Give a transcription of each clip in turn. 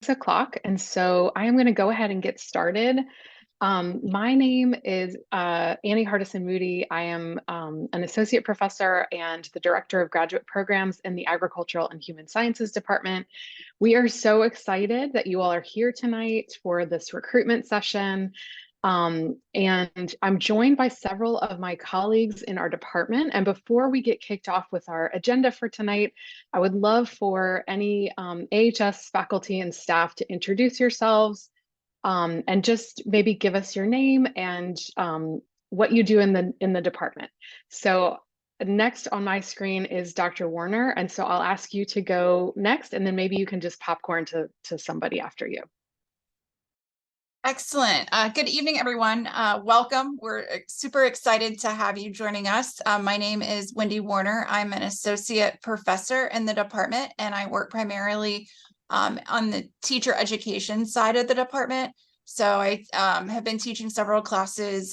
o'clock, and so I am going to go ahead and get started. My name is Annie Hardison Moody. I am an associate professor and the director of graduate programs in the Agricultural and Human Sciences Department. We are so excited that you all are here tonight for this recruitment session. And I'm joined by several of my colleagues in our department. And before we get kicked off with our agenda for tonight, I would love for any AHS faculty and staff to introduce yourselves and just maybe give us your name and what you do in the department. So next on my screen is Dr. Warner. And so I'll ask you to go next, and then maybe you can just popcorn to somebody after you. Excellent. Good evening, everyone. Welcome. We're super excited to have you joining us. My name is Wendy Warner. I'm an associate professor in the department, and I work primarily on the teacher education side of the department. So I have been teaching several classes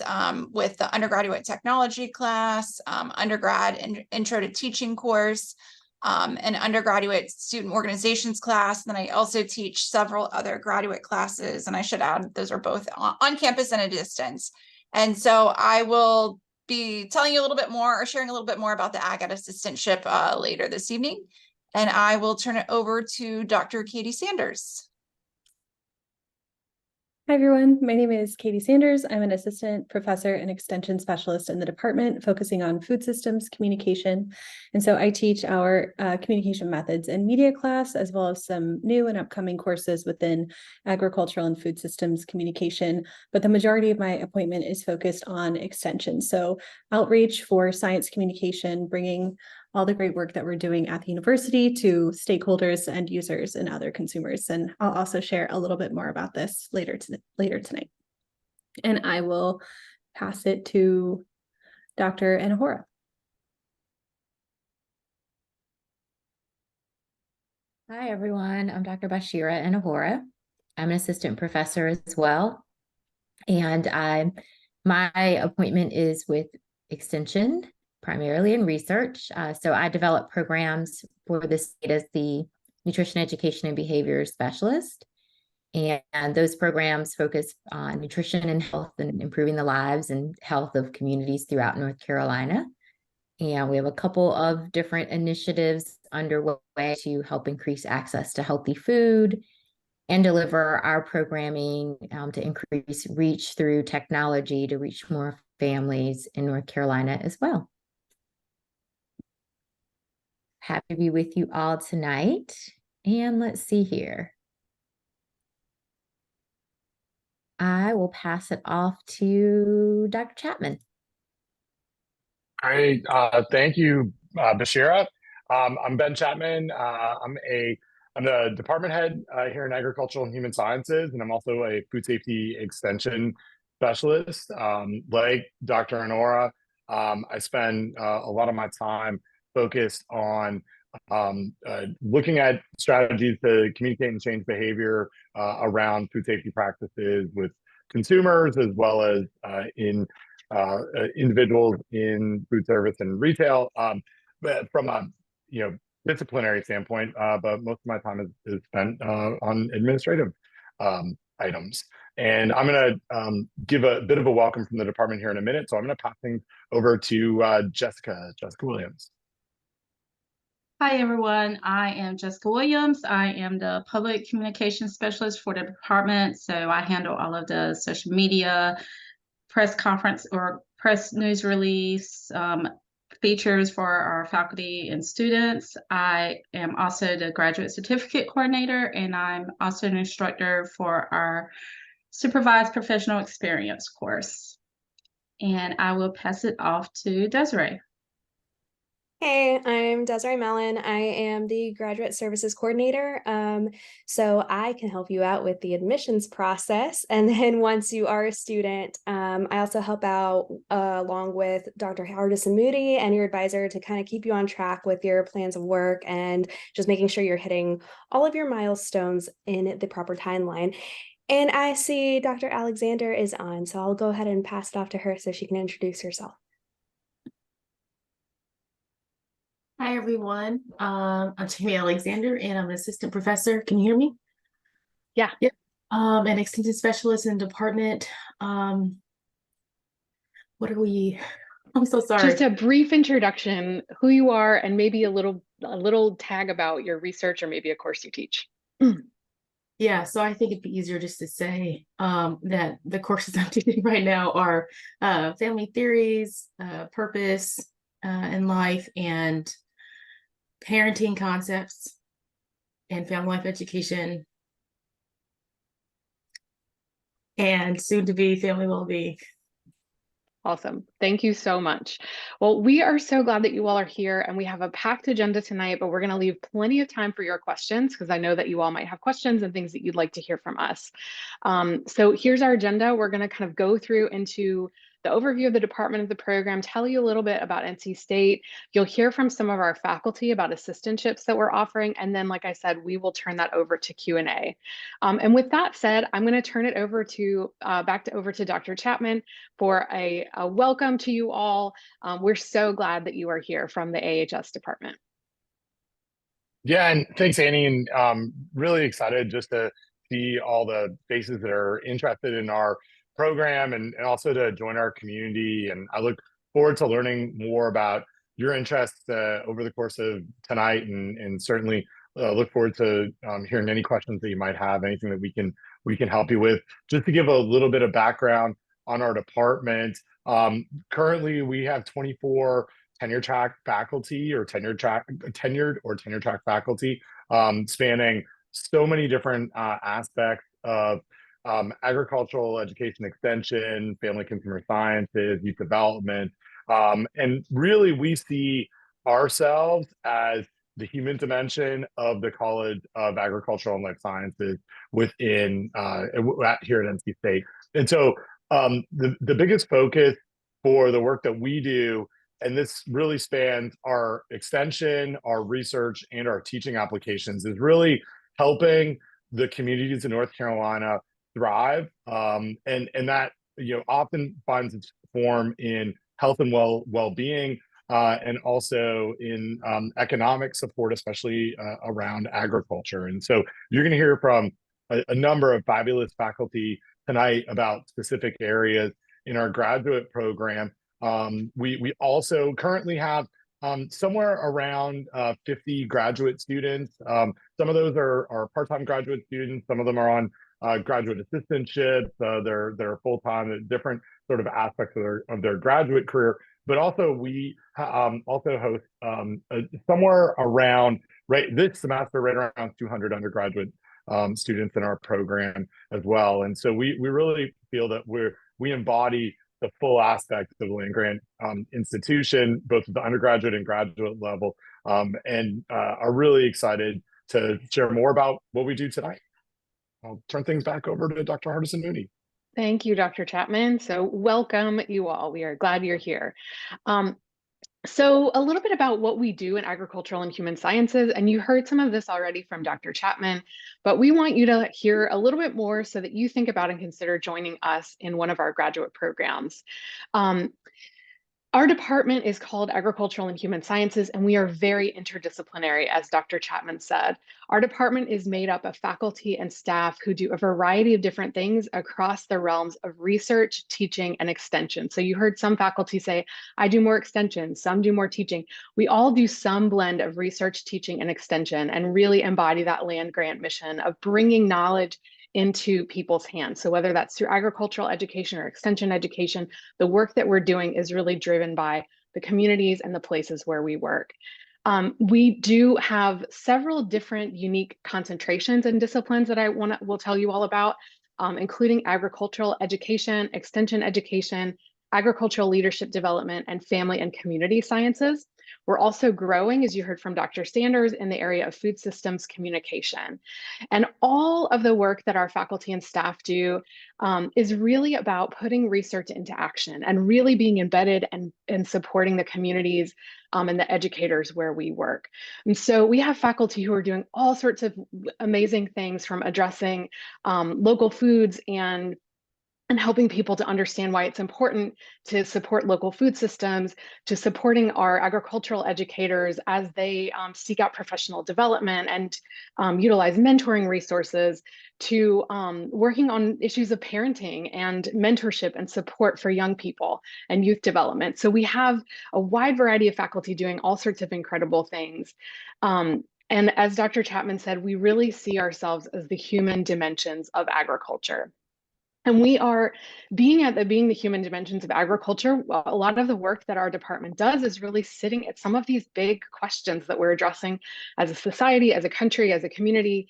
with the undergraduate technology class, undergrad and intro to teaching course, an undergraduate student organizations class. And then I also teach several other graduate classes. And I should add, those are both on campus and a distance. And so I will be telling you a little bit more or sharing a little bit more about the Ag Ed assistantship later this evening. And I will turn it over to Dr. Katie Sanders. Hi, everyone. My name is Katie Sanders. I'm an assistant professor and extension specialist in the department, focusing on food systems communication. And so I teach our communication methods and media class, as well as some new and upcoming courses within agricultural and food systems communication. But the majority of my appointment is focused on extension. So outreach for science communication, bringing all the great work that we're doing at the university to stakeholders, end users, and other consumers. And I'll also share a little bit more about this later tonight. And I will pass it to Dr. Anahora. Hi, everyone. I'm Dr. Bashira Anahora. I'm an assistant professor as well. And my appointment is with Extension, primarily in research. So I develop programs for the state as the nutrition education and behavior specialist. And those programs focus on nutrition and health and improving the lives and health of communities throughout North Carolina. And we have a couple of different initiatives underway to help increase access to healthy food and deliver our programming to increase reach through technology to reach more families in North Carolina as well. Happy to be with you all tonight. And let's see here. I will pass it off to Dr. Chapman. Great. Thank you, Bashira. I'm Ben Chapman. I'm the department head here in Agricultural and Human Sciences, and I'm also a food safety extension specialist. Like Dr. Anora, I spend a lot of my time focused on looking at strategies to communicate and change behavior around food safety practices with consumers, as well as in individuals in food service and retail, but from a disciplinary standpoint. But most of my time is spent on administrative items. And I'm going to give a bit of a welcome from the department here in a minute. So I'm going to pass things over to Jessica Williams. Hi, everyone. I am Jessica Williams. I am the public communications specialist for the department. So I handle all of the social media, press conference or press news release, features for our faculty and students. I am also the graduate certificate coordinator, and I'm also an instructor for our supervised professional experience course. And I will pass it off to Desiree. Hey, I'm Desiree Mellon. I am the graduate services coordinator. So I can help you out with the admissions process. And then once you are a student, I also help out along with Dr. Hardison Moody and your advisor to kind of keep you on track with your plans of work and just making sure you're hitting all of your milestones in the proper timeline. And I see Dr. Alexander is on, so I'll go ahead and pass it off to her so she can introduce herself. Hi, everyone. I'm Tammy Alexander, and I'm an assistant professor. Can you hear me? Yeah. Yep. An extension specialist in the department. What are we? I'm so sorry. Just a brief introduction, who you are, and maybe a little tag about your research or maybe a course you teach. Yeah, so I think it'd be easier just to say that the courses I'm teaching right now are family theories, purpose in life, and parenting concepts, and family life education, and soon to be family well-being. Awesome. Thank you so much. Well, we are so glad that you all are here, and we have a packed agenda tonight, but we're going to leave plenty of time for your questions because I know that you all might have questions and things that you'd like to hear from us. So here's our agenda. We're going to kind of go through into the overview of the department of the program, tell you a little bit about NC State. You'll hear from some of our faculty about assistantships that we're offering. And then, like I said, we will turn that over to Q&A. And with that said, I'm going to turn it over to back over to Dr. Chapman for a welcome to you all. We're so glad that you are here from the AHS department. Yeah, and thanks, Annie, and really excited just to see all the faces that are interested in our program and also to join our community. And I look forward to learning more about your interests over the course of tonight, and certainly look forward to hearing any questions that you might have, anything that we can help you with. Just to give a little bit of background on our department, currently we have 24 tenure track faculty or tenured or tenure track faculty, spanning so many different aspects of agricultural education extension, family consumer sciences, youth development. And really we see ourselves as the human dimension of the College of Agricultural and Life Sciences within here at NC State. And so the biggest focus for the work that we do, and this really spans our extension, our research, and our teaching applications, is really helping the communities in North Carolina thrive. And that often finds its form in health and well-being, and also in economic support, especially around agriculture. And so you're going to hear from a number of fabulous faculty tonight about specific areas in our graduate program. We also currently have somewhere around 50 graduate students. Some of those are part-time graduate students. Some of them are on graduate assistantships. They're full-time at different sort of aspects of their graduate career. But also we also host somewhere around this semester right around 200 undergraduate students in our program as well. And so we really feel that we embody the full aspects of the land-grant institution, both at the undergraduate and graduate level, and are really excited to share more about what we do tonight. I'll turn things back over to Dr. Hardison Mooney. Thank you, Dr. Chapman. So welcome you all. We are glad you're here. So a little bit about what we do in agricultural and human sciences, and you heard some of this already from Dr. Chapman, but we want you to hear a little bit more so that you think about and consider joining us in one of our graduate programs. Our department is called Agricultural and Human Sciences, and we are very interdisciplinary, as Dr. Chapman said. Our department is made up of faculty and staff who do a variety of different things across the realms of research, teaching, and extension. So you heard some faculty say, I do more extension, some do more teaching. We all do some blend of research, teaching, and extension, and really embody that land-grant mission of bringing knowledge into people's hands. So whether that's through agricultural education or extension education, the work that we're doing is really driven by the communities and the places where we work. We do have several different unique concentrations and disciplines that will tell you all about, including agricultural education, extension education, agricultural leadership development, and family and community sciences. We're also growing, as you heard from Dr. Sanders, in the area of food systems communication. And all of the work that our faculty and staff do is really about putting research into action and really being embedded and supporting the communities and the educators where we work. And so we have faculty who are doing all sorts of amazing things, from addressing local foods and and helping people to understand why it's important to support local food systems, to supporting our agricultural educators as they seek out professional development and utilize mentoring resources, to working on issues of parenting and mentorship and support for young people and youth development. So we have a wide variety of faculty doing all sorts of incredible things. And as Dr. Chapman said, we really see ourselves as the human dimensions of agriculture. And we are being the human dimensions of agriculture. Well, a lot of the work that our department does is really sitting at some of these big questions that we're addressing as a society, as a country, as a community,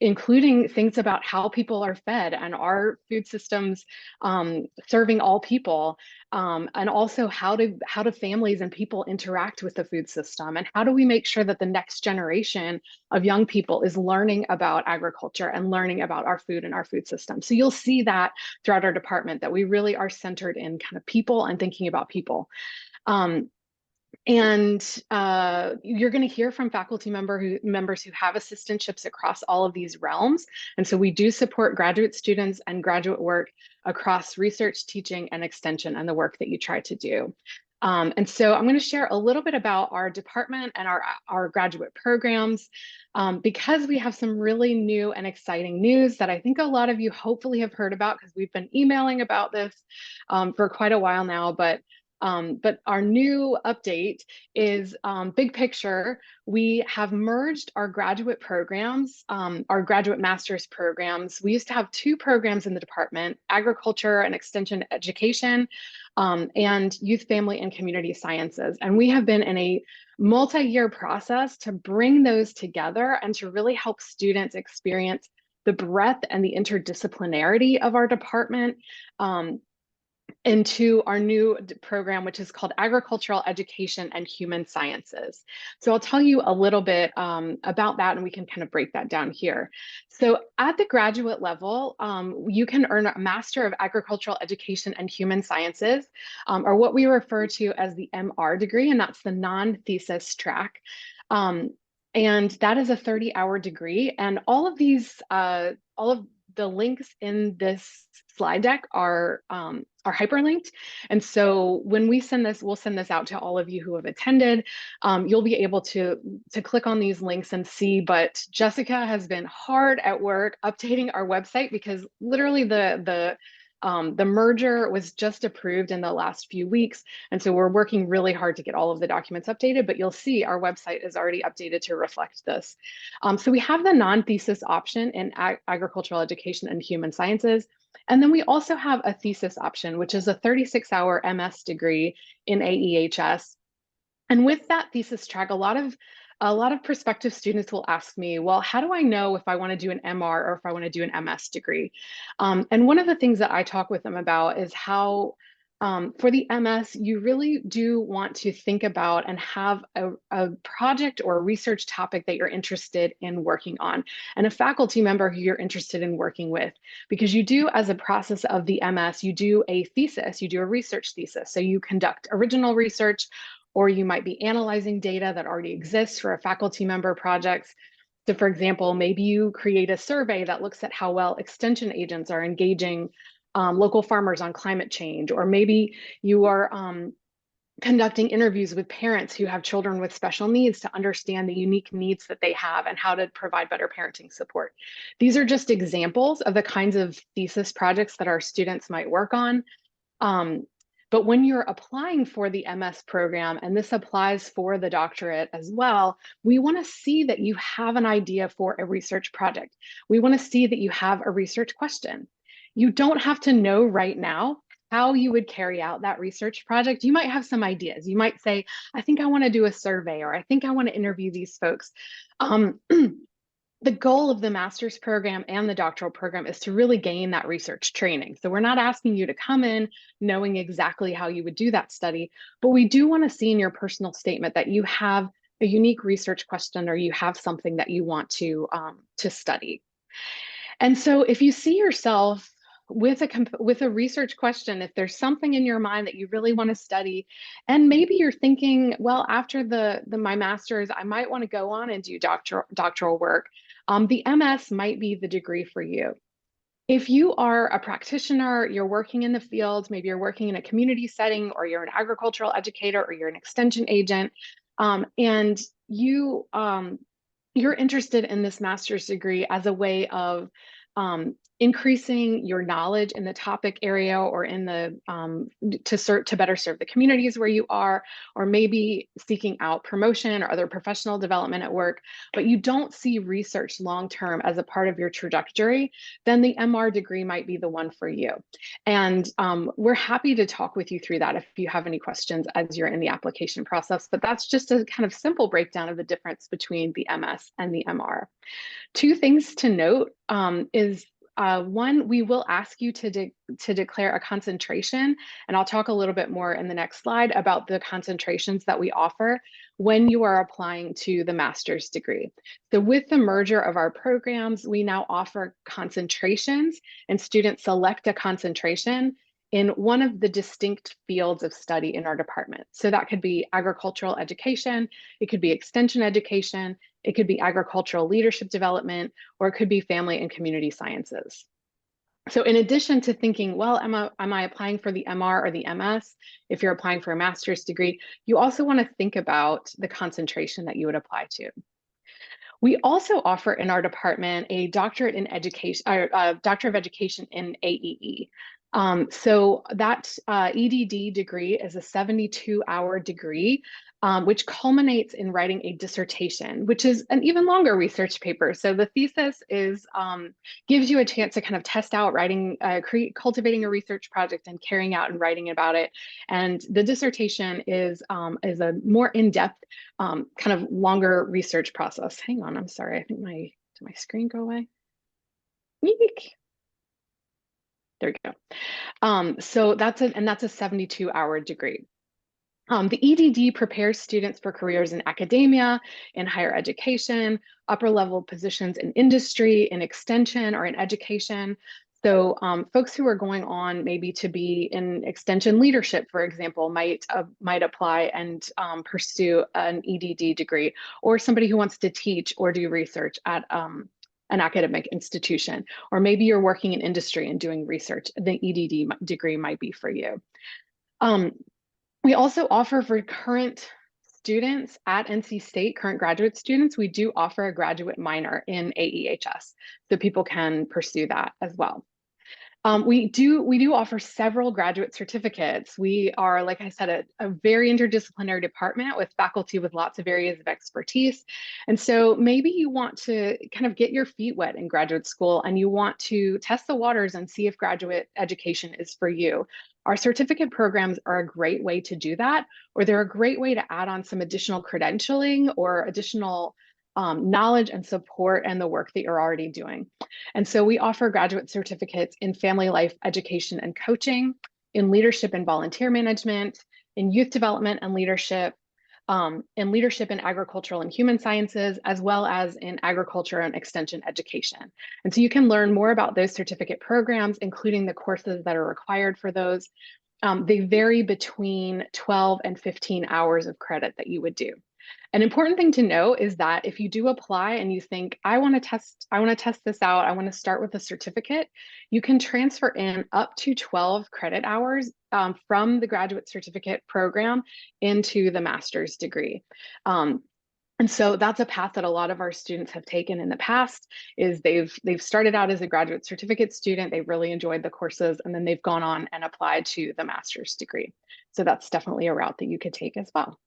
including things about how people are fed and our food systems serving all people, and also how do families and people interact with the food system, and how do we make sure that the next generation of young people is learning about agriculture and learning about our food and our food system. So you'll see that throughout our department, that we really are centered in kind of people and thinking about people. You're going to hear from faculty members who have assistantships across all of these realms. And so we do support graduate students and graduate work across research, teaching, and extension, and the work that you try to do. And so I'm going to share a little bit about our department and our graduate programs, because we have some really new and exciting news that I think a lot of you hopefully have heard about, because we've been emailing about this for quite a while now. But our new update is, big picture, we have merged our graduate programs, our graduate master's programs. We used to have two programs in the department: agriculture and extension education, and youth, family, and community sciences. And we have been in a multi-year process to bring those together and to really help students experience the breadth and the interdisciplinarity of our department, into our new program, which is called Agricultural Education and Human Sciences. So I'll tell you a little bit about that, and we can kind of break that down here. So at the graduate level, you can earn a Master of Agricultural Education and Human Sciences, or what we refer to as the MR degree, and that's the non-thesis track. And that is a 30-hour degree. And all of the links in this slide deck are hyperlinked. And so when we send this, we'll send this out to all of you who have attended. You'll be able to click on these links and see, but Jessica has been hard at work updating our website, because literally the merger was just approved in the last few weeks. And so we're working really hard to get all of the documents updated, but you'll see our website is already updated to reflect this. So we have the non-thesis option in agricultural education and human sciences. And then we also have a thesis option, which is a 36-hour MS degree in AHS. And with that thesis track, a lot of prospective students will ask me, well, how do I know if I want to do an MR or if I want to do an MS degree? And one of the things that I talk with them about is how, for the MS, you really do want to think about and have a project or a research topic that you're interested in working on, and a faculty member who you're interested in working with. Because you do, as a process of the MS, you do a thesis, you do a research thesis. So you conduct original research, or you might be analyzing data that already exists for a faculty member projects. So for example, maybe you create a survey that looks at how well extension agents are engaging local farmers on climate change, or maybe you are conducting interviews with parents who have children with special needs to understand the unique needs that they have and how to provide better parenting support. These are just examples of the kinds of thesis projects that our students might work on. But when you're applying for the MS program, and this applies for the doctorate as well, we want to see that you have an idea for a research project. We want to see that you have a research question. You don't have to know right now how you would carry out that research project. You might have some ideas. You might say, I think I want to do a survey, or I think I want to interview these folks. The goal of the master's program and the doctoral program is to really gain that research training. So we're not asking you to come in knowing exactly how you would do that study, but we do want to see in your personal statement that you have a unique research question, or you have something that you want to study. And so if you see yourself with a research question, if there's something in your mind that you really want to study, and maybe you're thinking, well, after my master's, I might want to go on and do doctoral work, the MS might be the degree for you. If you are a practitioner, you're working in the field, maybe you're working in a community setting, or you're an agricultural educator, or you're an extension agent, and you're interested in this master's degree as a way of increasing your knowledge in the topic area, or in the to better serve the communities where you are, or maybe seeking out promotion or other professional development at work, but you don't see research long-term as a part of your trajectory, then the MR degree might be the one for you. And we're happy to talk with you through that if you have any questions as you're in the application process, but that's just a kind of simple breakdown of the difference between the MS and the MR. Two things to note is one, we will ask you to declare a concentration, and I'll talk a little bit more in the next slide about the concentrations that we offer when you are applying to the master's degree. So with the merger of our programs, we now offer concentrations, and students select a concentration in one of the distinct fields of study in our department. So that could be agricultural education, it could be extension education, it could be agricultural leadership development, or it could be family and community sciences. So in addition to thinking, well, am I applying for the MR or the MS? If you're applying for a master's degree, you also want to think about the concentration that you would apply to. We also offer in our department a doctorate in education, Doctor of Education in AEE. So that EDD degree is a 72-hour degree, which culminates in writing a dissertation, which is an even longer research paper. So the thesis is gives you a chance to kind of test out writing, cultivating a research project and carrying out and writing about it. And the dissertation is a more in-depth, kind of longer research process. Hang on, I'm sorry. I think did my screen go away? Eek. There we go. So that's a 72-hour degree. The EDD prepares students for careers in academia, in higher education, upper level positions in industry, in extension, or in education. So folks who are going on maybe to be in extension leadership, for example, might apply and pursue an EDD degree, or somebody who wants to teach or do research at an academic institution, or maybe you're working in industry and doing research, the EDD degree might be for you. We also offer for current students at NC State, current graduate students, we do offer a graduate minor in AEHS, so people can pursue that as well. We do offer several graduate certificates. We are, like I said, a very interdisciplinary department with faculty with lots of areas of expertise. And so maybe you want to kind of get your feet wet in graduate school and you want to test the waters and see if graduate education is for you. Our certificate programs are a great way to do that, or they're a great way to add on some additional credentialing or additional knowledge and support and the work that you're already doing. And so we offer graduate certificates in family life education and coaching, in leadership and volunteer management, in youth development and leadership in agricultural and human sciences, as well as in agriculture and extension education. And so you can learn more about those certificate programs, including the courses that are required for those. They vary between 12 and 15 hours of credit that you would do. An important thing to know is that if you do apply and you think, I want to test this out, I want to start with a certificate, you can transfer in up to 12 credit hours from the graduate certificate program into the master's degree. And so that's a path that a lot of our students have taken in the past, is they've started out as a graduate certificate student, they've really enjoyed the courses, and then they've gone on and applied to the master's degree. So that's definitely a route that you could take as well.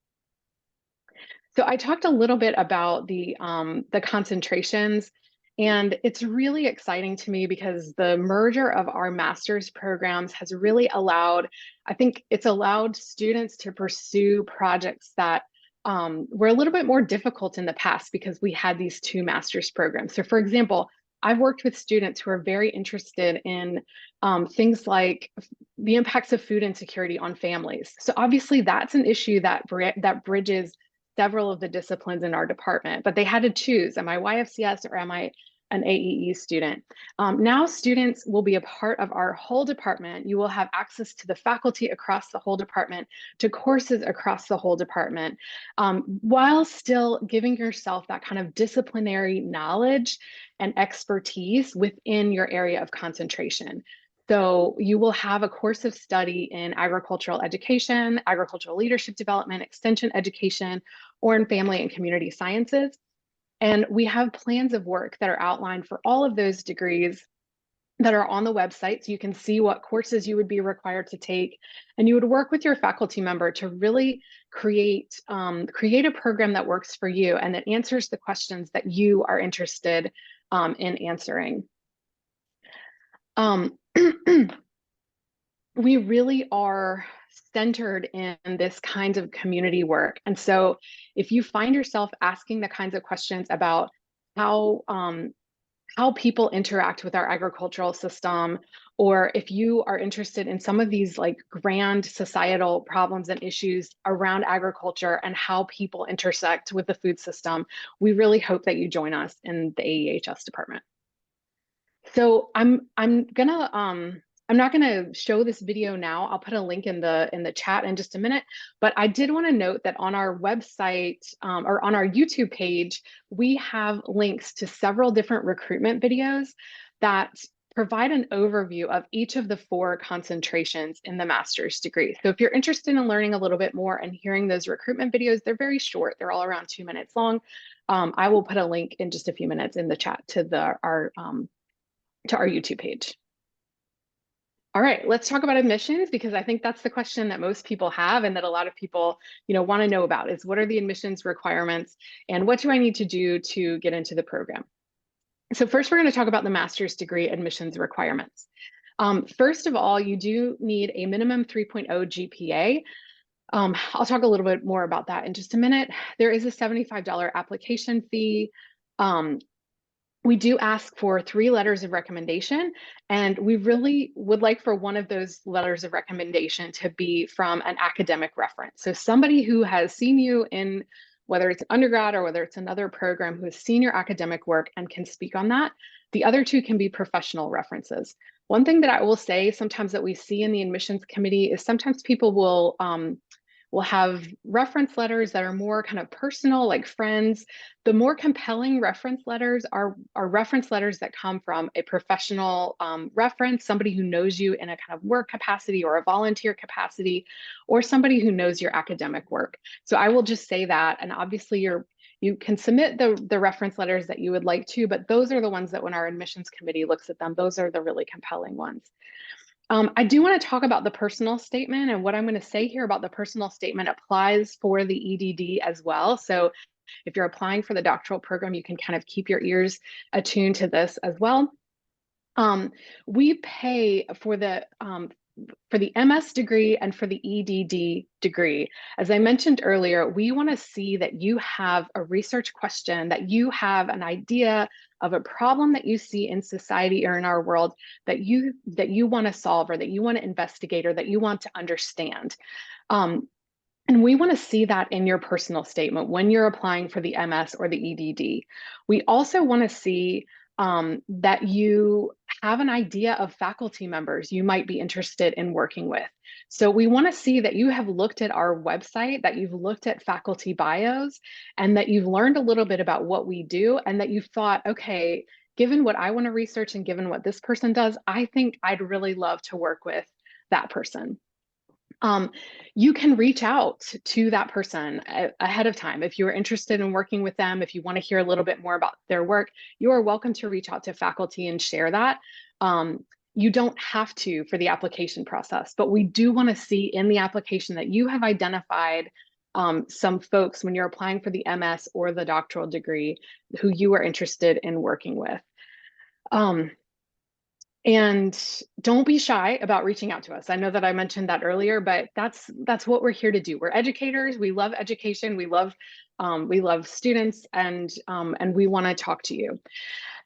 So I talked a little bit about the concentrations, and it's really exciting to me because the merger of our master's programs has really allowed, I think it's allowed students to pursue projects that were a little bit more difficult in the past because we had these two master's programs. So for example, I've worked with students who are very interested in things like the impacts of food insecurity on families. So obviously that's an issue that bridges several of the disciplines in our department, but they had to choose, am I YFCS or am I an AEE student. Now students will be a part of our whole department. You will have access to the faculty across the whole department, to courses across the whole department, while still giving yourself that kind of disciplinary knowledge and expertise within your area of concentration. So you will have a course of study in agricultural education, agricultural leadership development, extension education, or in family and community sciences. And we have plans of work that are outlined for all of those degrees that are on the website. So you can see what courses you would be required to take. And you would work with your faculty member to really create a program that works for you and that answers the questions that you are interested in answering. We really are centered in this kind of community work. And so if you find yourself asking the kinds of questions about how people interact with our agricultural system, or if you are interested in some of these like grand societal problems and issues around agriculture and how people intersect with the food system, we really hope that you join us in the AEHS department. So I'm not gonna show this video now. I'll put a link in the chat in just a minute, but I did want to note that on our website or on our YouTube page, we have links to several different recruitment videos that provide an overview of each of the 4 concentrations in the master's degree. So if you're interested in learning a little bit more and hearing those recruitment videos, they're very short. They're all around 2 minutes long. I will put a link in just a few minutes in the chat to our YouTube page. All right, let's talk about admissions, because I think that's the question that most people have and that a lot of people, want to know about is what are the admissions requirements and what do I need to do to get into the program? So first, we're going to talk about the master's degree admissions requirements. First of all, you do need a minimum 3.0 GPA. I'll talk a little bit more about that in just a minute. There is a $75 application fee. We do ask for 3 letters of recommendation, and we really would like for one of those letters of recommendation to be from an academic reference. So somebody who has seen you in, whether it's undergrad or whether it's another program, who has seen your academic work and can speak on that. The other 2 can be professional references. One thing that I will say sometimes that we see in the admissions committee is sometimes people will have reference letters that are more kind of personal, like friends. The more compelling reference letters are reference letters that come from a professional reference, somebody who knows you in a kind of work capacity or a volunteer capacity, or somebody who knows your academic work. So I will just say that, and obviously you can submit the reference letters that you would like to, but those are the ones that when our admissions committee looks at them, those are the really compelling ones. I do want to talk about the personal statement, and what I'm going to say here about the personal statement applies for the EDD as well. So if you're applying for the doctoral program, you can kind of keep your ears attuned to this as well. We pay for the MS degree and for the EDD degree. As I mentioned earlier, we want to see that you have a research question, that you have an idea of a problem that you see in society or in our world that you want to solve, or that you want to investigate, or that you want to understand. And we want to see that in your personal statement when you're applying for the MS or the EDD. We also want to see that you have an idea of faculty members you might be interested in working with. So we want to see that you have looked at our website, that you've looked at faculty bios, and that you've learned a little bit about what we do, and that you've thought, okay, given what I want to research and given what this person does, I think I'd really love to work with that person. You can reach out to that person ahead of time. If you're interested in working with them, if you want to hear a little bit more about their work, you are welcome to reach out to faculty and share that. You don't have to for the application process, but we do want to see in the application that you have identified some folks when you're applying for the MS or the doctoral degree who you are interested in working with. And don't be shy about reaching out to us. I know that I mentioned that earlier, but that's what we're here to do. We're educators. We love education. We love students, and we want to talk to you.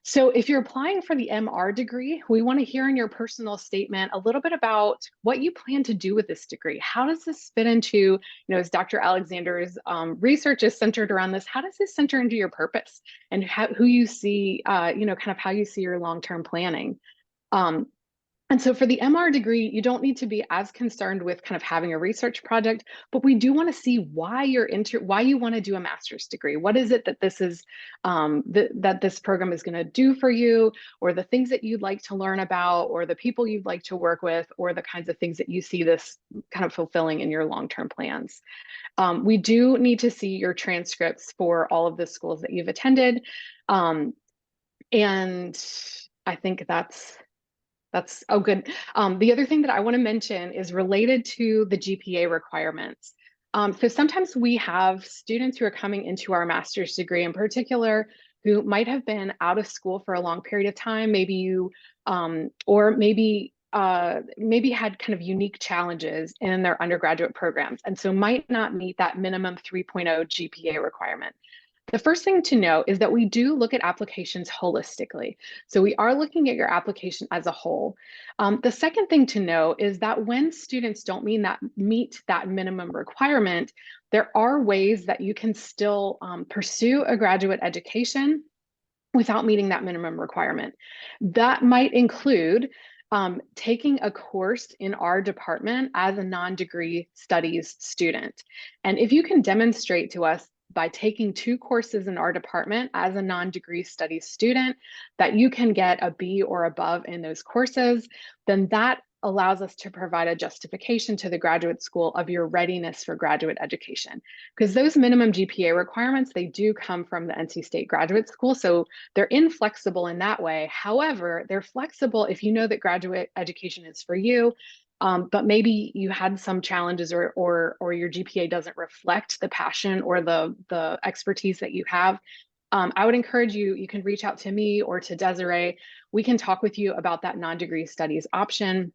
So if you're applying for the MR degree, we want to hear in your personal statement a little bit about what you plan to do with this degree. How does this fit into, as Dr. Alexander's research is centered around this, how does this center into your purpose and who you see, kind of how you see your long-term planning? And so for the MR degree, you don't need to be as concerned with kind of having a research project, but we do want to see why why you want to do a master's degree. What is it that this is, that this program is going to do for you, or the things that you'd like to learn about, or the people you'd like to work with, or the kinds of things that you see this kind of fulfilling in your long-term plans. We do need to see your transcripts for all of the schools that you've attended. And I think that's oh, good. The other thing that I want to mention is related to the GPA requirements. So sometimes we have students who are coming into our master's degree in particular who might have been out of school for a long period of time. Maybe you, or maybe had kind of unique challenges in their undergraduate programs, and so might not meet that minimum 3.0 GPA requirement. The first thing to know is that we do look at applications holistically. So we are looking at your application as a whole. The second thing to know is that when students don't meet that minimum requirement, there are ways that you can still pursue a graduate education without meeting that minimum requirement. That might include taking a course in our department as a non-degree studies student. And if you can demonstrate to us by taking 2 courses in our department as a non-degree studies student that you can get a B or above in those courses, then that allows us to provide a justification to the graduate school of your readiness for graduate education. Because those minimum GPA requirements, they do come from the NC State Graduate School, so they're inflexible in that way. However, they're flexible if you know that graduate education is for you, but maybe you had some challenges or your GPA doesn't reflect the passion or the expertise that you have. I would encourage you can reach out to me or to Desiree. We can talk with you about that non-degree studies option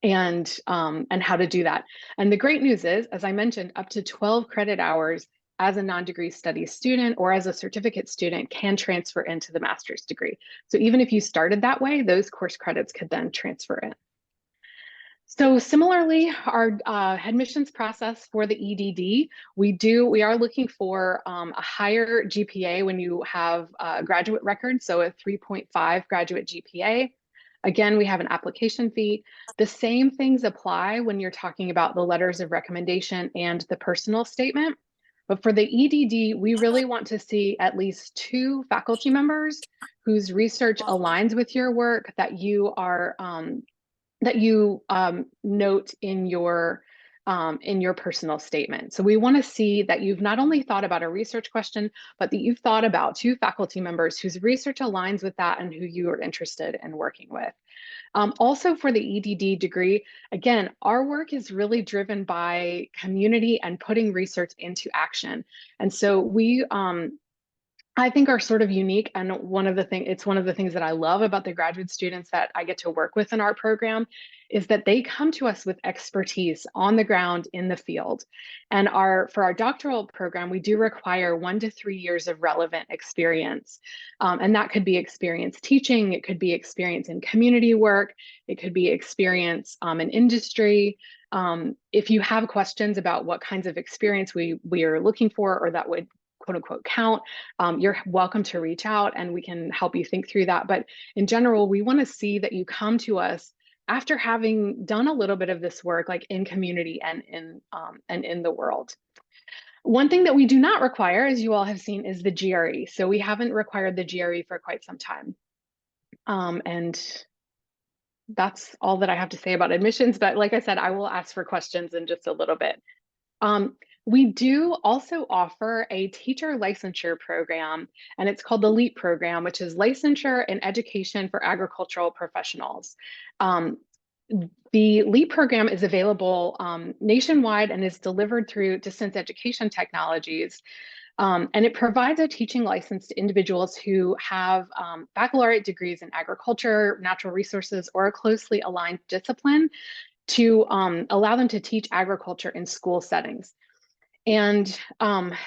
and how to do that. And the great news is, as I mentioned, up to 12 credit hours as a non-degree studies student or as a certificate student can transfer into the master's degree. So even if you started that way, those course credits could then transfer in. So similarly, our admissions process for the EDD, we are looking for a higher GPA when you have a graduate record, so a 3.5 graduate GPA. Again, we have an application fee. The same things apply when you're talking about the letters of recommendation and the personal statement. But for the EDD, we really want to see at least 2 faculty members whose research aligns with your work that you are note in your personal statement. So we want to see that you've not only thought about a research question, but that you've thought about 2 faculty members whose research aligns with that and who you are interested in working with. Also for the EDD degree, again, our work is really driven by community and putting research into action. And so we, I think, are sort of unique, and it's one of the things that I love about the graduate students that I get to work with in our program is that they come to us with expertise on the ground in the field. And for our doctoral program, we do require 1 to 3 years of relevant experience. And that could be experience teaching, it could be experience in community work, it could be experience in industry. If you have questions about what kinds of experience we are looking for or that would quote unquote count, you're welcome to reach out and we can help you think through that. But in general, we want to see that you come to us after having done a little bit of this work, like in community and in the world. One thing that we do not require, as you all have seen, is the GRE. So we haven't required the GRE for quite some time. And that's all that I have to say about admissions. But like I said, I will ask for questions in just a little bit. We do also offer a teacher licensure program, and it's called the LEAP program, which is Licensure in Education for Agricultural Professionals. The LEAP program is available nationwide and is delivered through Distance Education Technologies. And it provides a teaching license to individuals who have baccalaureate degrees in agriculture, natural resources, or a closely aligned discipline to allow them to teach agriculture in school settings. And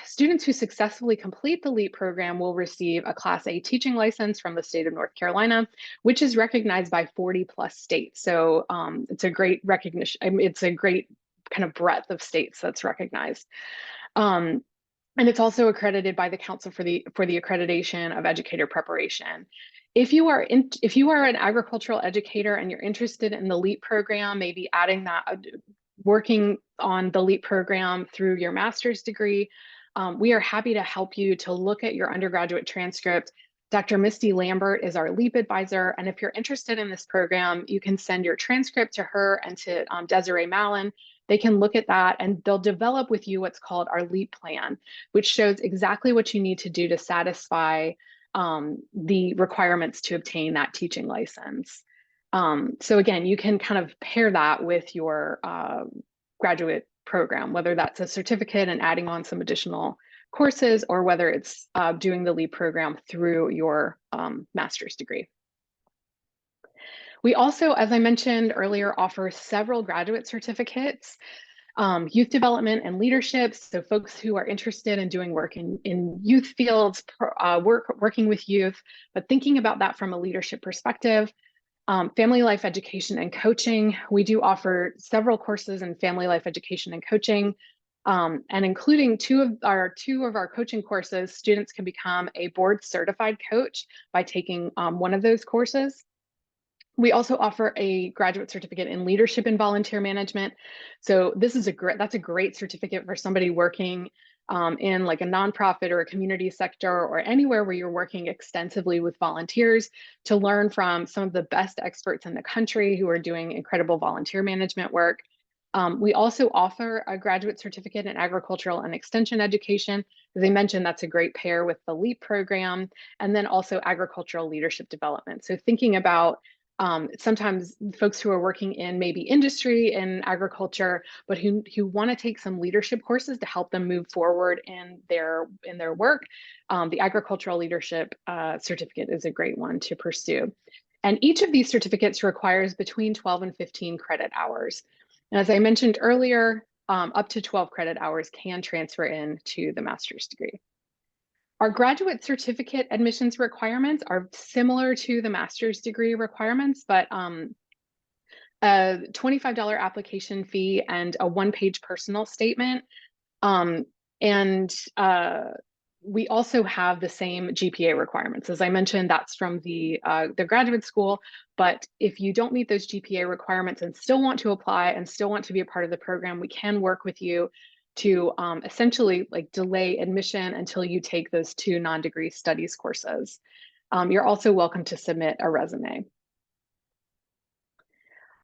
students who successfully complete the LEAP program will receive a Class A teaching license from the state of North Carolina, which is recognized by 40+ states. So it's a great recognition. I mean, it's a great kind of breadth of states that's recognized. And it's also accredited by the Council for the Accreditation of Educator Preparation. If you are an agricultural educator and you're interested in the LEAP program, maybe adding that, working on the LEAP program through your master's degree, we are happy to help you to look at your undergraduate transcript. Dr. Misty Lambert is our LEAP advisor, and if you're interested in this program, you can send your transcript to her and to Desiree Mallon. They can look at that and they'll develop with you what's called our LEAP plan, which shows exactly what you need to do to satisfy the requirements to obtain that teaching license. So again, you can kind of pair that with your graduate program, whether that's a certificate and adding on some additional courses, or whether it's doing the LEAP program through your master's degree. We also, as I mentioned earlier, offer several graduate certificates, youth development and leadership. So folks who are interested in doing work in youth fields, working with youth, but thinking about that from a leadership perspective. Family life education and coaching. We do offer several courses in family life education and coaching, and including two of our coaching courses, students can become a board certified coach by taking one of those courses. We also offer a graduate certificate in leadership and volunteer management. So that's a great certificate for somebody working in like a nonprofit or a community sector or anywhere where you're working extensively with volunteers, to learn from some of the best experts in the country who are doing incredible volunteer management work. We also offer a graduate certificate in agricultural and extension education. As I mentioned, that's a great pair with the LEAP program, and then also agricultural leadership development. So thinking about sometimes folks who are working in maybe industry and agriculture, but who want to take some leadership courses to help them move forward in their work, the agricultural leadership certificate is a great one to pursue. And each of these certificates requires between 12 and 15 credit hours. And as I mentioned earlier, up to 12 credit hours can transfer into the master's degree. Our graduate certificate admissions requirements are similar to the master's degree requirements, but a $25 application fee and a one-page personal statement. We also have the same GPA requirements. As I mentioned, that's from the graduate school, but if you don't meet those GPA requirements and still want to apply and still want to be a part of the program, we can work with you to essentially like delay admission until you take those 2 non-degree studies courses. You're also welcome to submit a resume.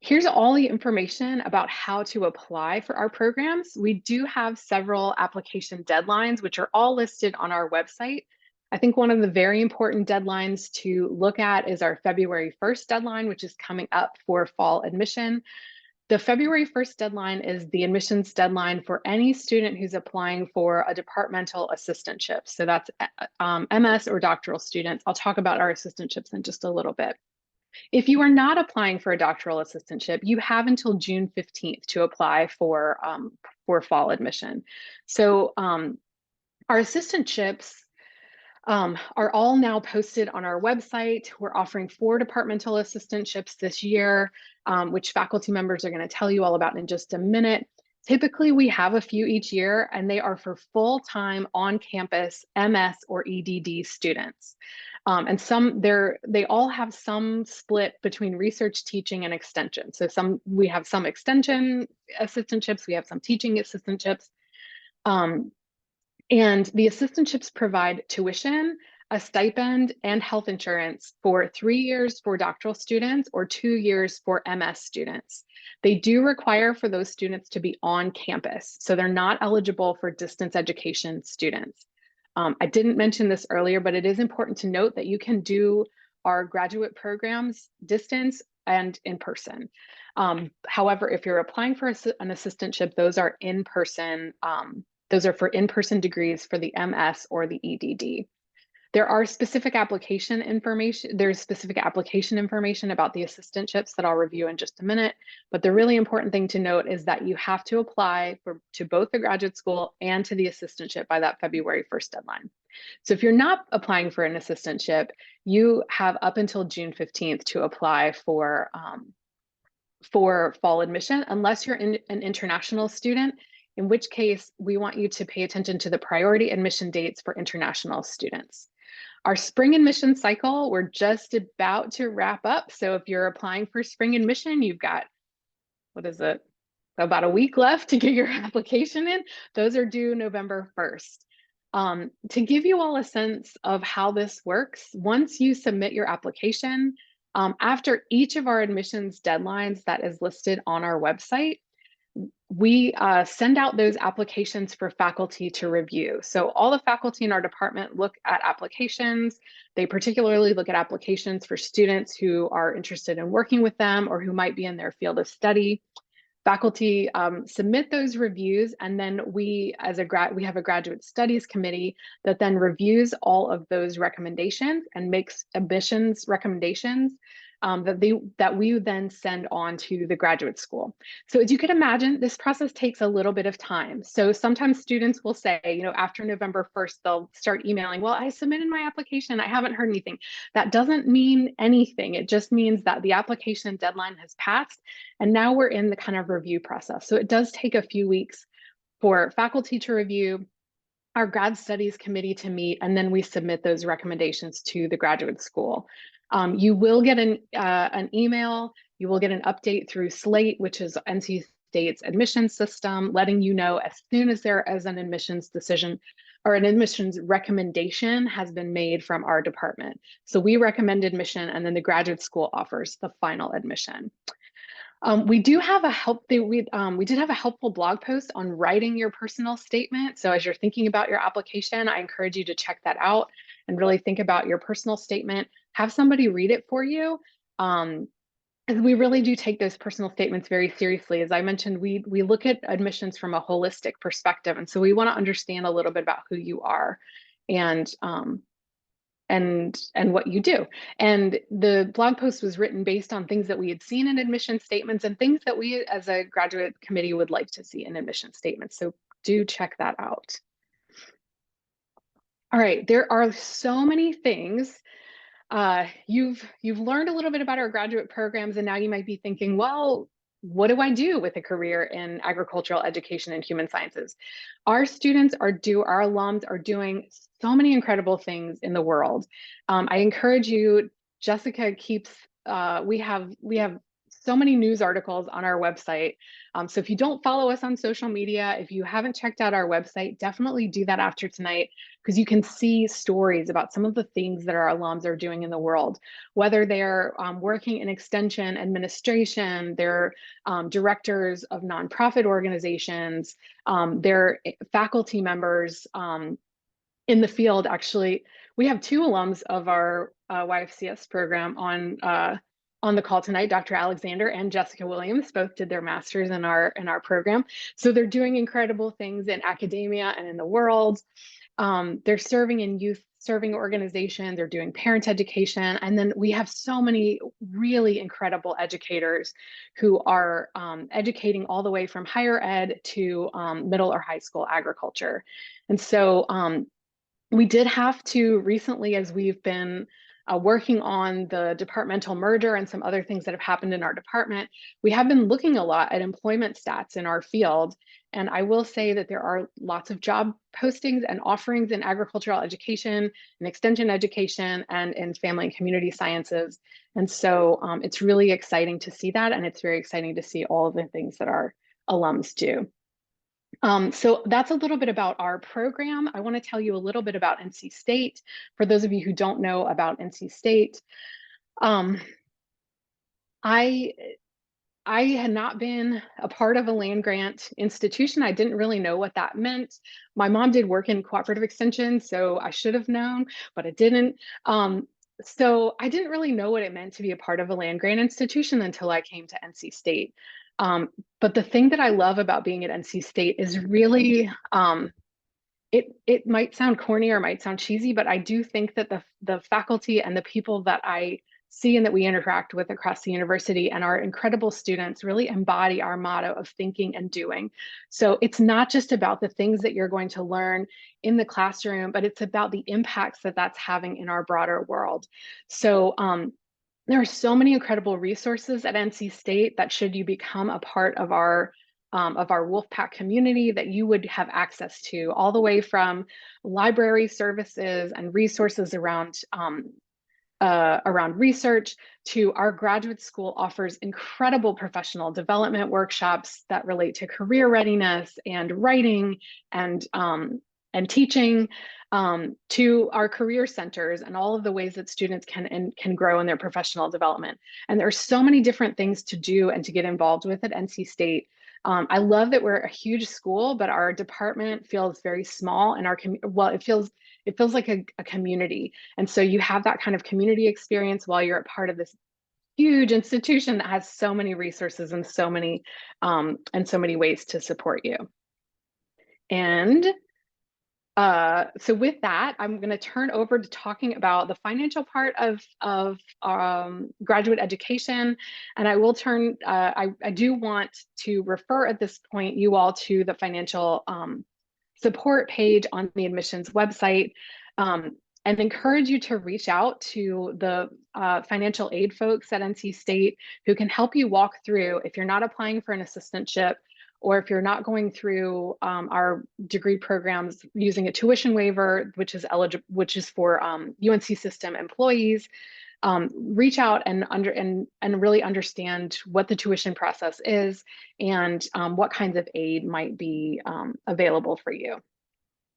Here's all the information about how to apply for our programs. We do have several application deadlines, which are all listed on our website. I think one of the very important deadlines to look at is our February 1st deadline, which is coming up for fall admission. The February 1st deadline is the admissions deadline for any student who's applying for a departmental assistantship. So that's MS or doctoral students. I'll talk about our assistantships in just a little bit. If you are not applying for a doctoral assistantship, you have until June 15th to apply for fall admission. So our assistantships are all now posted on our website. We're offering 4 departmental assistantships this year, which faculty members are going to tell you all about in just a minute. Typically, we have a few each year, and they are for full-time on-campus MS or EDD students. And they all have some split between research, teaching, and extension. So we have some extension assistantships, we have some teaching assistantships. And the assistantships provide tuition, a stipend, and health insurance for 3 years for doctoral students or 2 years for MS students. They do require for those students to be on campus, so they're not eligible for distance education students. I didn't mention this earlier, but it is important to note that you can do our graduate programs distance and in person. However, if you're applying for an assistantship, those are in person Those are for in-person degrees for the MS or the EDD. There are specific application information. There's specific application information about the assistantships that I'll review in just a minute. But the really important thing to note is that you have to apply to both the graduate school and to the assistantship by that February 1st deadline. So if you're not applying for an assistantship, you have up until June 15th to apply for fall admission, unless you're an international student, in which case we want you to pay attention to the priority admission dates for international students. Our spring admission cycle, we're just about to wrap up. So if you're applying for spring admission, you've got, what is it? About a week left to get your application in. Those are due November 1st. To give you all a sense of how this works, once you submit your application, after each of our admissions deadlines that is listed on our website, we send out those applications for faculty to review. So all the faculty in our department look at applications. They particularly look at applications for students who are interested in working with them or who might be in their field of study. Faculty submit those reviews, and then we have a graduate studies committee that then reviews all of those recommendations and makes admissions recommendations that we then send on to the graduate school. So as you can imagine, this process takes a little bit of time. So sometimes students will say, after November 1st, they'll start emailing, well, I submitted my application, I haven't heard anything. That doesn't mean anything. It just means that the application deadline has passed, and now we're in the kind of review process. So it does take a few weeks for faculty to review, our grad studies committee to meet, and then we submit those recommendations to the graduate school. You will get an email, you will get an update through Slate, which is NC State's admissions system, letting you know as soon as there is an admissions decision or an admissions recommendation has been made from our department. So we recommend admission, and then the graduate school offers the final admission. We did have a helpful blog post on writing your personal statement. So as you're thinking about your application, I encourage you to check that out and really think about your personal statement. Have somebody read it for you. And we really do take those personal statements very seriously. As I mentioned, we look at admissions from a holistic perspective. And so we want to understand a little bit about who you are and what you do. And the blog post was written based on things that we had seen in admission statements and things that we as a graduate committee would like to see in admission statements. So do check that out. All right, there are so many things. You've learned a little bit about our graduate programs, and now you might be thinking, well, what do I do with a career in agricultural education and human sciences? Our alums are doing so many incredible things in the world. I encourage you, Jessica keeps, we have so many news articles on our website. So if you don't follow us on social media, if you haven't checked out our website, definitely do that after tonight, because you can see stories about some of the things that our alums are doing in the world, whether they're working in extension administration, they're directors of nonprofit organizations, they're faculty members in the field. Actually, we have two alums of our YFCS program on the call tonight. Dr. Alexander and Jessica Williams both did their masters in our program. So they're doing incredible things in academia and in the world. They're serving in youth serving organizations, they're doing parent education. And then we have so many really incredible educators who are educating all the way from higher ed to middle or high school agriculture. And so we did have to recently, as we've been working on the departmental merger and some other things that have happened in our department, we have been looking a lot at employment stats in our field. And I will say that there are lots of job postings and offerings in agricultural education, in extension education, and in family and community sciences. And so it's really exciting to see that. And it's very exciting to see all of the things that our alums do. So that's a little bit about our program. I want to tell you a little bit about NC State. For those of you who don't know about NC State, I had not been a part of a land grant institution. I didn't really know what that meant. My mom did work in cooperative extension, so I should have known, but I didn't. So I didn't really know what it meant to be a part of a land grant institution until I came to NC State. But the thing that I love about being at NC State is really it might sound corny or might sound cheesy, but I do think that the faculty and the people that I see and that we interact with across the university and our incredible students really embody our motto of thinking and doing. So it's not just about the things that you're going to learn in the classroom, but it's about the impacts that that's having in our broader world. So there are so many incredible resources at NC State that should you become a part of our Wolfpack community, that you would have access to, all the way from library services and resources around research, to our graduate school offers incredible professional development workshops that relate to career readiness and writing and teaching, to our career centers and all of the ways that students can grow in their professional development. And there are so many different things to do and to get involved with at NC State. I love that we're a huge school, but our department feels very small, and it feels like a community. And so you have that kind of community experience while you're a part of this huge institution that has so many resources and so many ways to support you. And so with that, I'm going to turn over to talking about the financial part of graduate education. And I will turn, I do want to refer at this point you all to the financial support page on the admissions website, and encourage you to reach out to the financial aid folks at NC State who can help you walk through, if you're not applying for an assistantship, or if you're not going through our degree programs using a tuition waiver, which is for UNC system employees, reach out and really understand what the tuition process is and what kinds of aid might be available for you.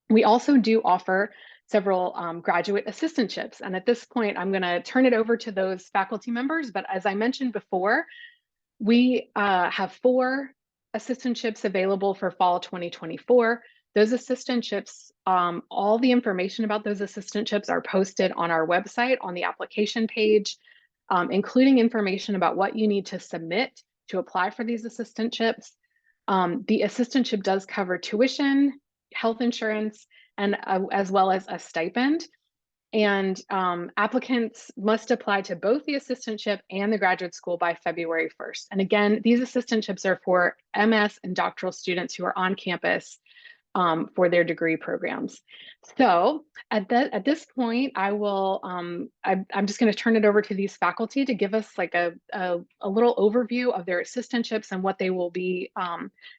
We also do offer several graduate assistantships. And at this point, I'm going to turn it over to those faculty members. But as I mentioned before, we have 4 assistantships available for fall 2024. Those assistantships, all the information about those assistantships are posted on our website on the application page, including information about what you need to submit to apply for these assistantships. The assistantship does cover tuition, health insurance, and as well as a stipend. And applicants must apply to both the assistantship and the graduate school by February 1st. And again, these assistantships are for MS and doctoral students who are on campus for their degree programs. So at this point, I'm just going to turn it over to these faculty to give us like a little overview of their assistantships and what they will be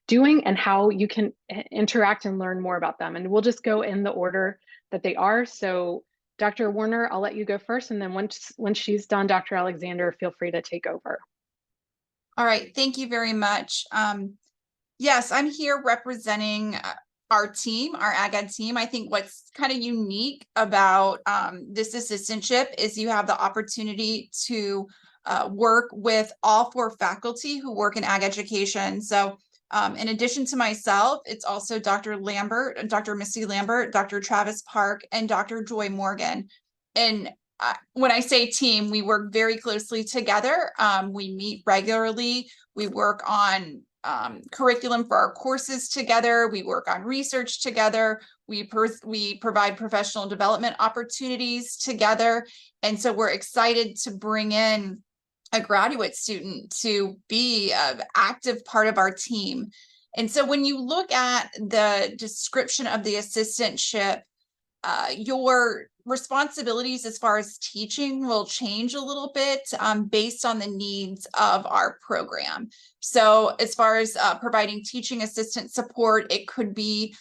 doing and how you can interact and learn more about them. And we'll just go in the order that they are. So Dr. Warner, I'll let you go first, and then once she's done, Dr. Alexander, feel free to take over. All right, thank you very much. Yes, I'm here representing our team, our Ag Ed team. I think what's kind of unique about this assistantship is you have the opportunity to work with all 4 faculty who work in ag education. So in addition to myself, it's also Dr. Lambert, Dr. Misty Lambert, Dr. Travis Park, and Dr. Joy Morgan. And when I say team, we work very closely together. We meet regularly. We work on curriculum for our courses together. We work on research together. We provide professional development opportunities together. And so we're excited to bring in a graduate student to be an active part of our team. And so when you look at the description of the assistantship, your responsibilities as far as teaching will change a little bit based on the needs of our program. So as far as providing teaching assistant support, it could be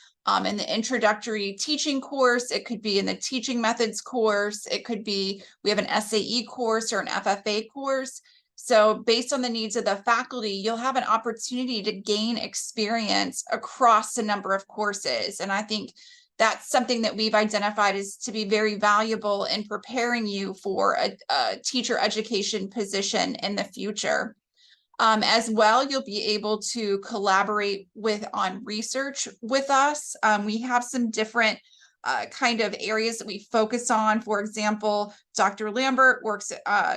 in the introductory teaching course, it could be in the teaching methods course, it could be, we have an SAE course or an FFA course. So based on the needs of the faculty, you'll have an opportunity to gain experience across a number of courses. And I think that's something that we've identified as to be very valuable in preparing you for a teacher education position in the future. As well, you'll be able to collaborate on research with us. We have some different kind of areas that we focus on. For example, Dr. Lambert works,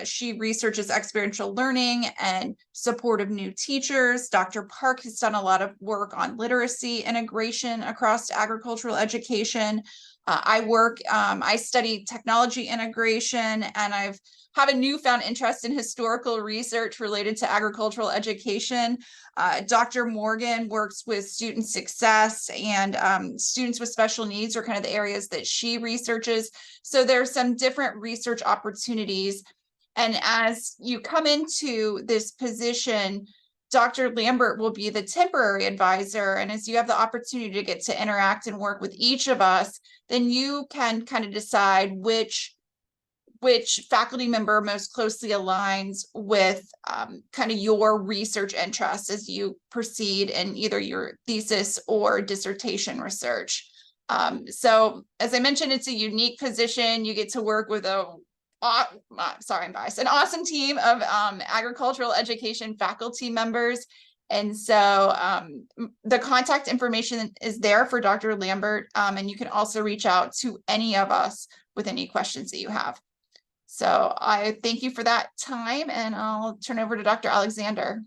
she researches experiential learning and support of new teachers. Dr. Park has done a lot of work on literacy integration across agricultural education. I study technology integration, and I've have a newfound interest in historical research related to agricultural education. Dr. Morgan works with student success, and students with special needs are kind of the areas that she researches. So there's some different research opportunities. And as you come into this position, Dr. Lambert will be the temporary advisor. And as you have the opportunity to get to interact and work with each of us, then you can kind of decide which faculty member most closely aligns with kind of your research interests as you proceed in either your thesis or dissertation research. So as I mentioned, it's a unique position. You get to work with sorry, I'm biased, an awesome team of agricultural education faculty members. And so the contact information is there for Dr. Lambert, and you can also reach out to any of us with any questions that you have. So I thank you for that time, and I'll turn over to Dr. Alexander.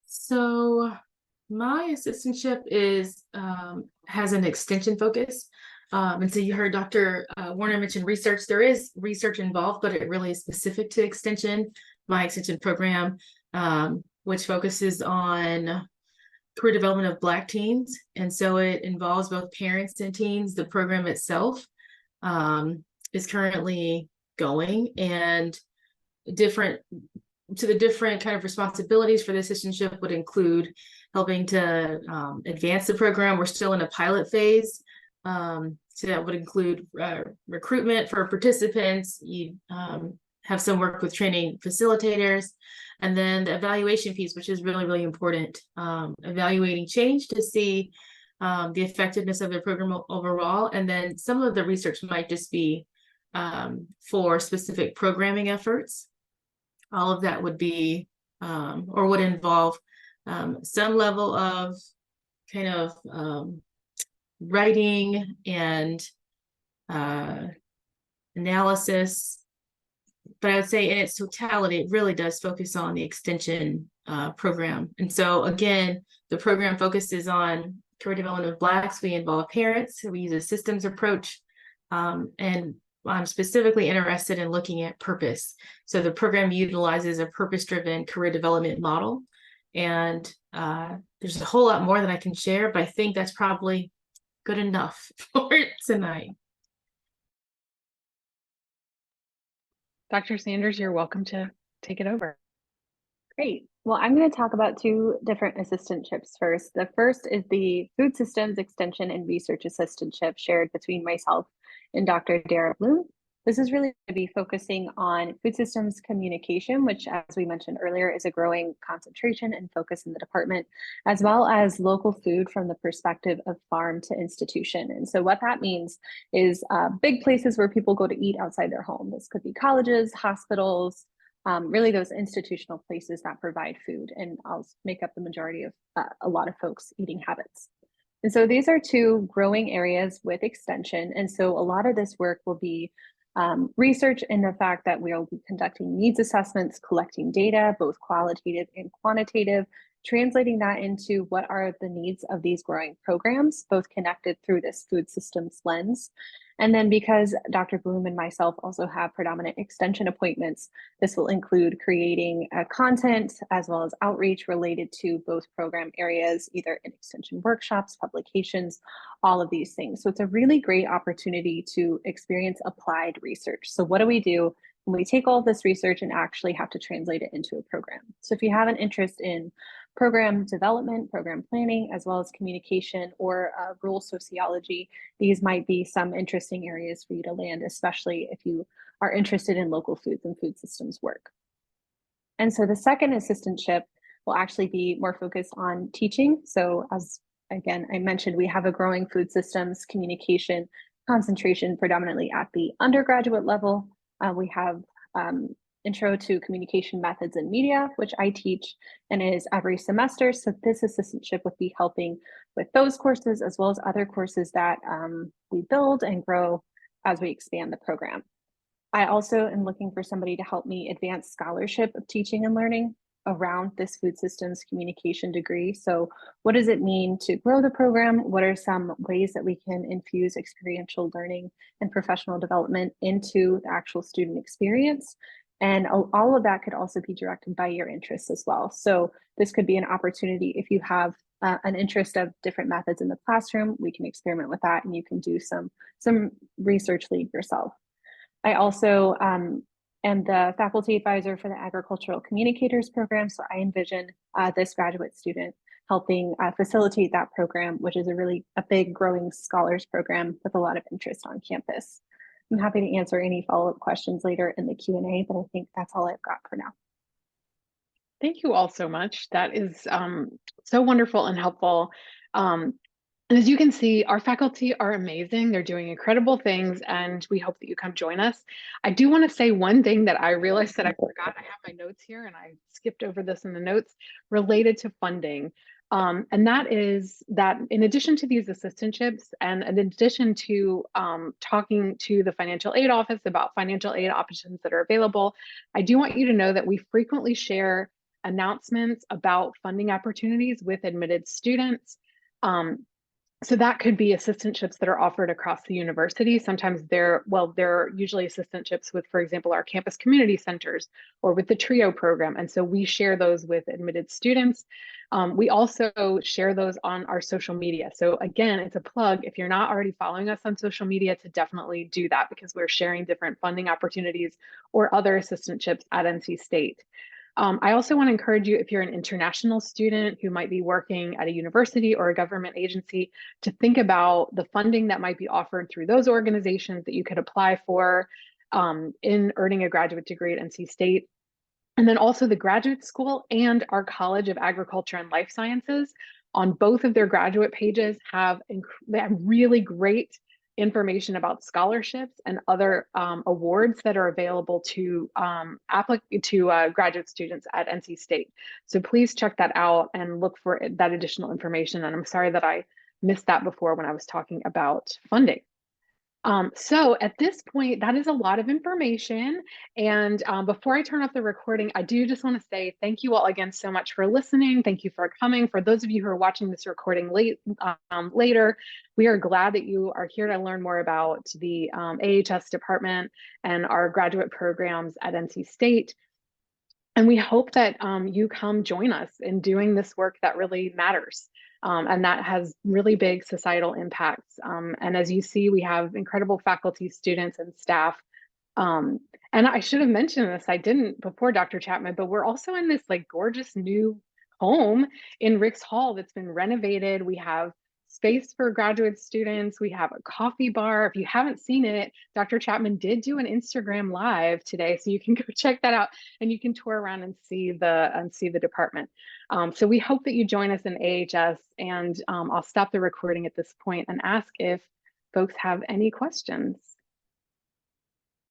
So my assistantship is has an extension focus. And so you heard Dr. Warner mention research. There is research involved, but it really is specific to extension. My extension program, which focuses on career development of Black teens. And so it involves both parents and teens. The program itself is currently going, and the different kind of responsibilities for the assistantship would include helping to advance the program. We're still in a pilot phase. So that would include recruitment for participants. You have some work with training facilitators, and then the evaluation piece, which is really, really important. Evaluating change to see the effectiveness of the program overall. And then some of the research might just be for specific programming efforts. All of that would be, or would involve some level of kind of writing and analysis. But I would say in its totality, it really does focus on the extension program. And so again, the program focuses on career development of Blacks. We involve parents. So we use a systems approach. And I'm specifically interested in looking at purpose. So the program utilizes a purpose-driven career development model. And there's a whole lot more that I can share, but I think that's probably good enough for tonight. Dr. Sanders, you're welcome to take it over. Great. Well, I'm going to talk about two different assistantships first. The first is the Food Systems Extension and Research Assistantship shared between myself and Dr. Dara Bloom. This is really going to be focusing on food systems communication, which, as we mentioned earlier, is a growing concentration and focus in the department, as well as local food from the perspective of farm to institution. And so what that means is big places where people go to eat outside their home. This could be colleges, hospitals, really those institutional places that provide food, and I'll make up the majority of a lot of folks' eating habits. And so these are two growing areas with extension. And so a lot of this work will be research in the fact that we'll be conducting needs assessments, collecting data, both qualitative and quantitative, translating that into what are the needs of these growing programs, both connected through this food systems lens. And then because Dr. Bloom and myself also have predominant extension appointments, this will include creating content as well as outreach related to both program areas, either in extension workshops, publications, all of these things. So it's a really great opportunity to experience applied research. So what do we do when we take all of this research and actually have to translate it into a program? So if you have an interest in program development, program planning, as well as communication or rural sociology, these might be some interesting areas for you to land, especially if you are interested in local foods and food systems work. And so the second assistantship will actually be more focused on teaching. So as again, I mentioned, we have a growing food systems communication concentration predominantly at the undergraduate level. We have Intro to Communication Methods and Media, which I teach and is every semester. So this assistantship would be helping with those courses as well as other courses that we build and grow as we expand the program. I also am looking for somebody to help me advance scholarship of teaching and learning around this food systems communication degree. So what does it mean to grow the program? What are some ways that we can infuse experiential learning and professional development into the actual student experience? And all of that could also be directed by your interests as well. So this could be an opportunity if you have an interest of different methods in the classroom, we can experiment with that and you can do some research lead yourself. I also am the faculty advisor for the Agricultural Communicators Program. So I envision this graduate student helping facilitate that program, which is a big growing scholars program with a lot of interest on campus. I'm happy to answer any follow-up questions later in the Q&A, but I think that's all I've got for now. Thank you all so much. That is so wonderful and helpful. And as you can see, our faculty are amazing. They're doing incredible things, and we hope that you come join us. I do want to say one thing that I realized that I forgot. I have my notes here, and I skipped over this in the notes related to funding. And that is that in addition to these assistantships, and in addition to talking to the financial aid office about financial aid options that are available, I do want you to know that we frequently share announcements about funding opportunities with admitted students. So that could be assistantships that are offered across the university. Sometimes they're usually assistantships with, for example, our campus community centers or with the TRIO program. And so we share those with admitted students. We also share those on our social media. So again, it's a plug. If you're not already following us on social media, to definitely do that because we're sharing different funding opportunities or other assistantships at NC State. I also want to encourage you, if you're an international student who might be working at a university or a government agency, to think about the funding that might be offered through those organizations that you could apply for in earning a graduate degree at NC State. And then also the graduate school and our College of Agriculture and Life Sciences on both of their graduate pages have really great information about scholarships and other awards that are available to graduate students at NC State. So please check that out and look for that additional information. And I'm sorry that I missed that before when I was talking about funding. So at this point, that is a lot of information. And before I turn off the recording, I do just want to say thank you all again so much for listening. Thank you for coming. For those of you who are watching this recording later, we are glad that you are here to learn more about the AHS department and our graduate programs at NC State. And we hope that you come join us in doing this work that really matters. And that has really big societal impacts. And as you see, we have incredible faculty, students, and staff. And I should have mentioned this, I didn't before, Dr. Chapman, but we're also in this like gorgeous new home in Ricks Hall that's been renovated. We have space for graduate students. We have a coffee bar. If you haven't seen it, Dr. Chapman did do an Instagram live today, so you can go check that out and you can tour around and see the department. So we hope that you join us in AHS, and I'll stop the recording at this point and ask if folks have any questions.